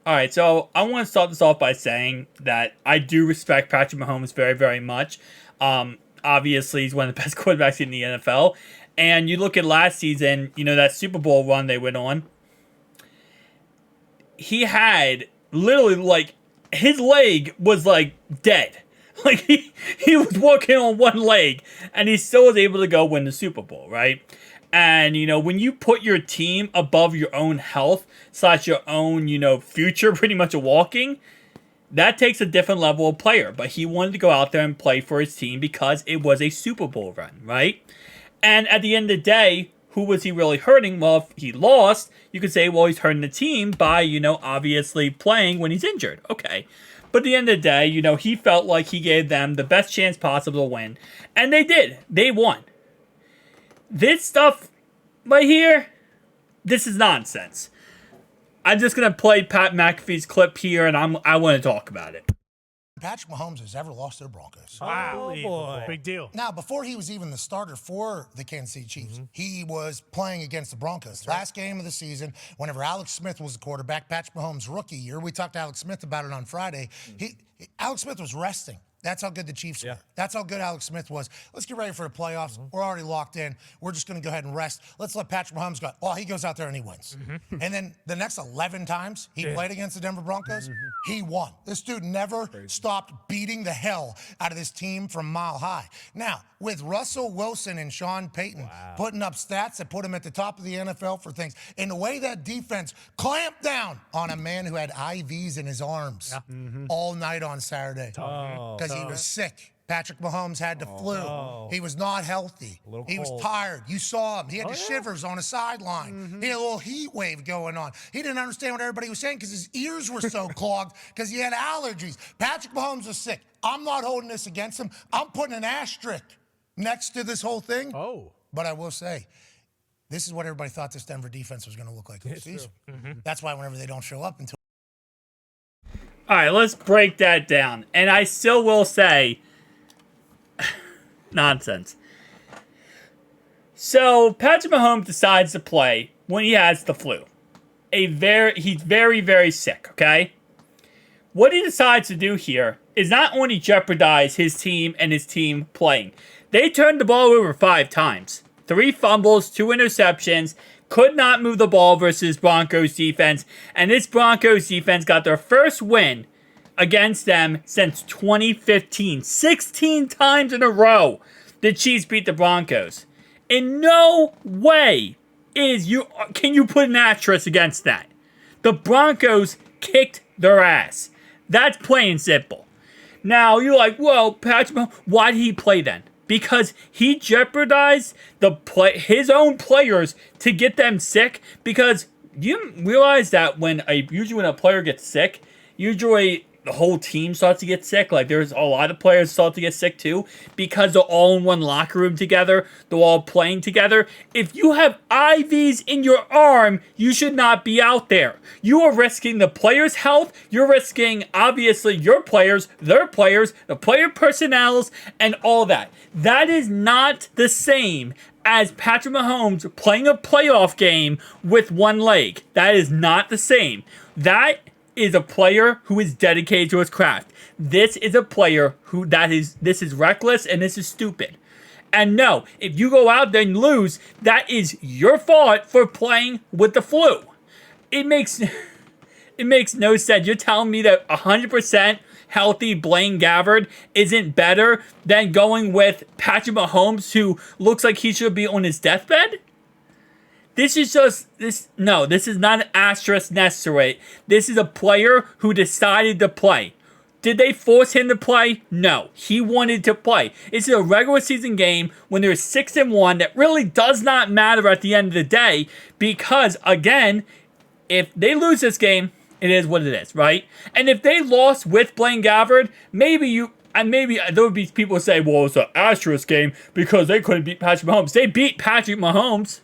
All right, so I want to start this off by saying that I do respect Patrick Mahomes very, very much. Obviously, he's one of the best quarterbacks in the NFL. And you look at last season, that Super Bowl run they went on. He had literally, like, his leg was, like, dead. Like, he was walking on one leg, and he still was able to go win the Super Bowl, right? And, when you put your team above your own health / your own, future pretty much of walking, that takes a different level of player. But he wanted to go out there and play for his team because it was a Super Bowl run, right? And at the end of the day, who was he really hurting? Well, if he lost, you could say, well, he's hurting the team by, obviously playing when he's injured. Okay. But at the end of the day, he felt like he gave them the best chance possible to win. And they did. They won. This stuff right here, this is nonsense. I'm just going to play Patt McAfee's clip here, and I want to talk about it. Patrick Mahomes has ever lost to the Broncos. Wow. Oh, boy. Big deal. Now, before he was even the starter for the Kansas City Chiefs, he was playing against the Broncos. Last game of the season, whenever Alex Smith was the quarterback, Patrick Mahomes' rookie year, we talked to Alex Smith about it on Friday. Alex Smith was resting. That's how good the Chiefs were. That's how good Alex Smith was. Let's get ready for the playoffs. We're already locked in. We're just going to go ahead and rest. Let's let Patrick Mahomes go. Oh, he goes out there and he wins. And then the next 11 times he played against the Denver Broncos, he won. This dude never stopped beating the hell out of this team from mile high. Now, with Russell Wilson and Sean Payton putting up stats that put him at the top of the NFL for things, and the way that defense clamped down on a man who had IVs in his arms all night on Saturday. Because he was sick. Patrick Mahomes had the flu. He was not healthy. He was tired. You saw him. He had the shivers on a sideline. He had a little heat wave going on. He didn't understand what everybody was saying because his ears were so clogged because he had allergies. Patrick Mahomes was sick. I'm not holding this against him. I'm putting an asterisk next to this whole thing. But I will say, this is what everybody thought this Denver defense was going to look like this season. That's why whenever they don't show up until... All right, let's break that down. And I still will say, nonsense. So, Patrick Mahomes decides to play when he has the flu. He's very, very sick, okay? What he decides to do here is not only jeopardize his team and his team playing. They turned the ball over 5 times. 3 fumbles, 2 interceptions. Could not move the ball versus Broncos defense. And this Broncos defense got their first win against them since 2015. 16 times in a row, the Chiefs beat the Broncos. In no way can you put an asterisk against that. The Broncos kicked their ass. That's plain and simple. Now, you're like, well, Patrick Mahomes, why did he play then? Because he jeopardized his own players to get them sick. Because you realize that usually when a player gets sick, usually the whole team starts to get sick. Like, there's a lot of players start to get sick too because they're all in one locker room together. They're all playing together. If you have IVs in your arm, you should not be out there. You are risking the players' health. You're risking, obviously, your players, their players, the player personnels, and all that. That is not the same as Patrick Mahomes playing a playoff game with one leg. That is not the same. That is a player who is dedicated to his craft. This is a player this is reckless and this is stupid. And no, if you go out there and lose, that is your fault for playing with the flu. It makes no sense. You're telling me that 100% healthy Blaine Gabbert isn't better than going with Patrick Mahomes, who looks like he should be on his deathbed? This is not an asterisk necessary. This is a player who decided to play. Did they force him to play? No. He wanted to play. It's a regular season game when they're 6-1 that really does not matter at the end of the day because, again, if they lose this game, it is what it is, right? And if they lost with Blaine Gabbert, maybe there would be people who say, well, it's an asterisk game because they couldn't beat Patrick Mahomes. They beat Patrick Mahomes.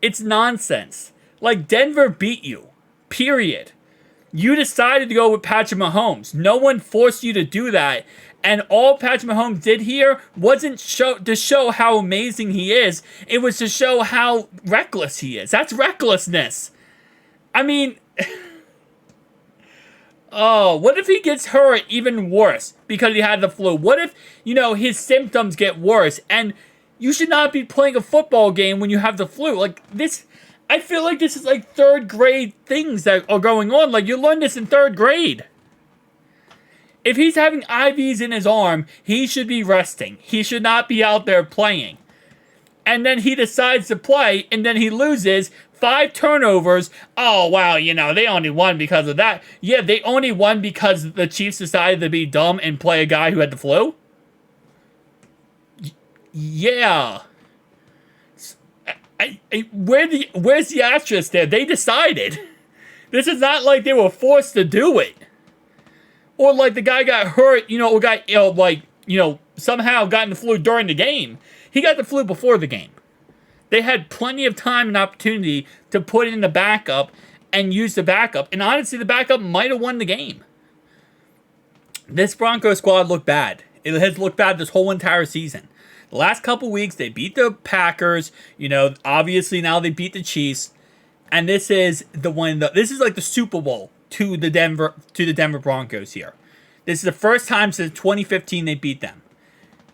It's nonsense. Like, Denver beat you. Period. You decided to go with Patrick Mahomes. No one forced you to do that. And all Patrick Mahomes did here wasn't to show how amazing he is. It was to show how reckless he is. That's recklessness. I mean, oh, what if he gets hurt even worse because he had the flu? What if, his symptoms get worse? And you should not be playing a football game when you have the flu. Like, this, I feel like this is like third grade things that are going on. Like, you learned this in third grade. If he's having IVs in his arm, he should be resting. He should not be out there playing. And then he decides to play, and then he loses 5 turnovers. Oh, wow, they only won because of that. Yeah, they only won because the Chiefs decided to be dumb and play a guy who had the flu? Yeah. Where's the asterisk there? They decided. This is not like they were forced to do it. Or like the guy got hurt, or got, somehow got the flu during the game. He got the flu before the game. They had plenty of time and opportunity to put in the backup and use the backup. And honestly, the backup might have won the game. This Broncos squad looked bad. It has looked bad this whole entire season. The last couple weeks, they beat the Packers. Obviously now they beat the Chiefs. And this is this is like the Super Bowl to the Denver Broncos here. This is the first time since 2015 they beat them.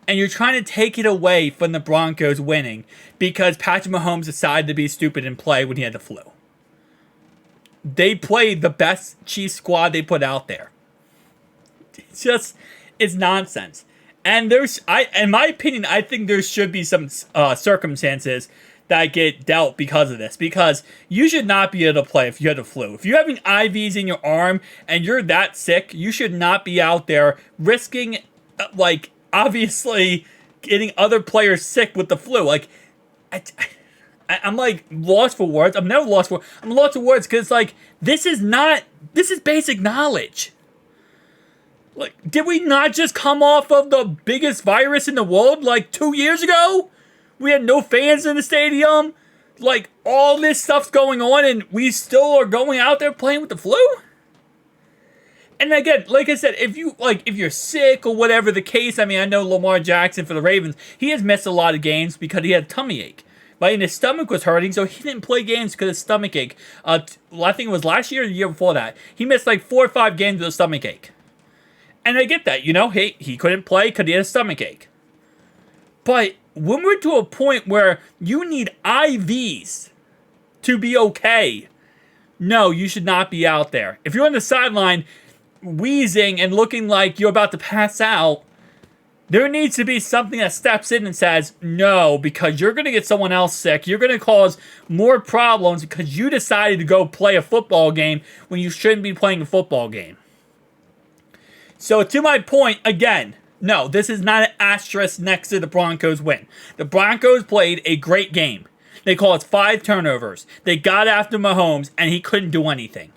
And you're trying to take it away from the Broncos winning because Patrick Mahomes decided to be stupid and play when he had the flu. They played the best Chiefs squad they put out there. It's nonsense. And in my opinion, I think there should be some circumstances that get dealt because of this. Because you should not be able to play if you had the flu. If you're having IVs in your arm and you're that sick, you should not be out there risking, obviously getting other players sick with the flu. I'm lost for words. I'm lost for words because this is basic knowledge. Did we not just come off of the biggest virus in the world 2 years ago? We had no fans in the stadium. All this stuff's going on and we still are going out there playing with the flu? And again, like I said, if you're sick or whatever the case, I know Lamar Jackson for the Ravens, he has missed a lot of games because he had a tummy ache. And his stomach was hurting, so he didn't play games because of stomach ache. I think it was last year or the year before that. He missed 4 or 5 games with a stomach ache. And I get that, he couldn't play because he had a stomach ache. But when we're to a point where you need IVs to be okay, no, you should not be out there. If you're on the sideline wheezing and looking like you're about to pass out, there needs to be something that steps in and says, no, because you're going to get someone else sick. You're going to cause more problems because you decided to go play a football game when you shouldn't be playing a football game. So to my point, again, no, this is not an asterisk next to the Broncos win. The Broncos played a great game. They caused 5 turnovers. They got after Mahomes, and he couldn't do anything.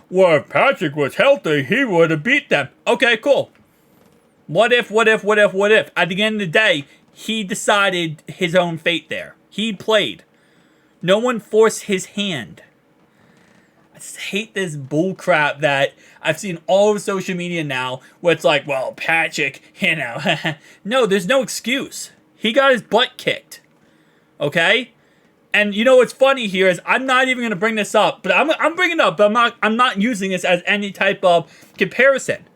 Well, if Patrick was healthy, he would have beat them. Okay, cool. What if? At the end of the day, he decided his own fate there. He played. No one forced his hand. I just hate this bullcrap that I've seen all over social media now, where it's well, Patrick, no, there's no excuse. He got his butt kicked. Okay? And what's funny here is I'm not even going to bring this up, but I'm bringing it up, but I'm not using this as any type of comparison.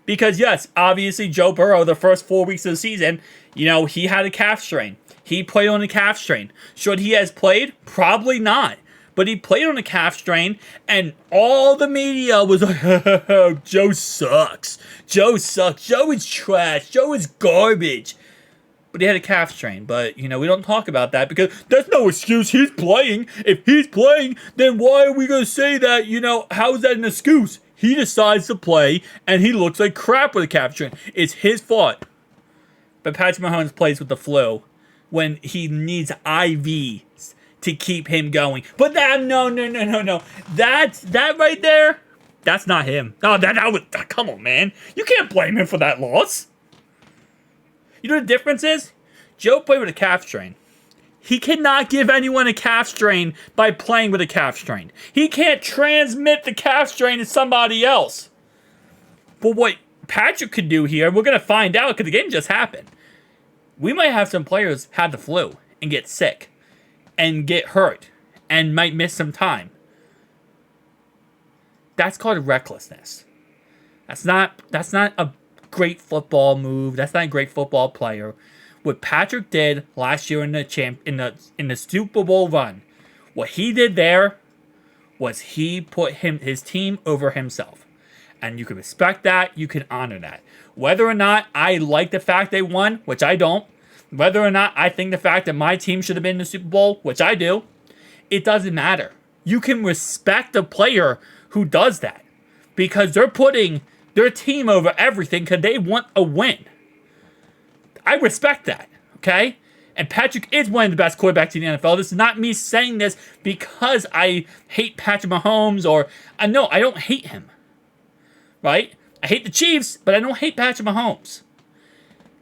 Because yes, obviously Joe Burrow, the first 4 weeks of the season, he had a calf strain. He played on a calf strain. Should he have played? Probably not. But he played on a calf strain, and all the media was like, Joe sucks. Joe sucks. Joe is trash. Joe is garbage. But he had a calf strain. But, we don't talk about that because that's no excuse. He's playing. If he's playing, then why are we going to say that, how is that an excuse? He decides to play, and he looks like crap with a calf strain. It's his fault. But Patrick Mahomes plays with the flu when he needs IVs to keep him going. But no. That right there, that's not him. No, that was, come on, man. You can't blame him for that loss. You know what the difference is? Joe played with a calf strain. He cannot give anyone a calf strain by playing with a calf strain. He can't transmit the calf strain to somebody else. But what Patrick could do here, we're going to find out because the game just happened. We might have some players have the flu and get sick and get hurt and might miss some time. That's called recklessness. That's not a great football move. That's not a great football player. What Patrick did last year in the Super Bowl run, what he did there was he put his team over himself. And you can respect that, you can honor that. Whether or not I like the fact they won, which I don't, whether or not I think the fact that my team should have been in the Super Bowl, which I do, it doesn't matter. You can respect a player who does that because they're putting their team over everything because they want a win. I respect that, okay? And Patrick is one of the best quarterbacks in the NFL. This is not me saying this because I hate Patrick Mahomes or... No, I don't hate him, right? I hate the Chiefs, but I don't hate Patrick Mahomes.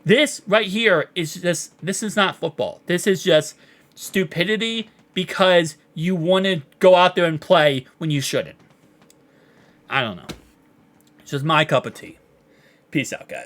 This right here is just... This is not football. This is just stupidity because you want to go out there and play when you shouldn't. I don't know. It's just my cup of tea. Peace out, guys.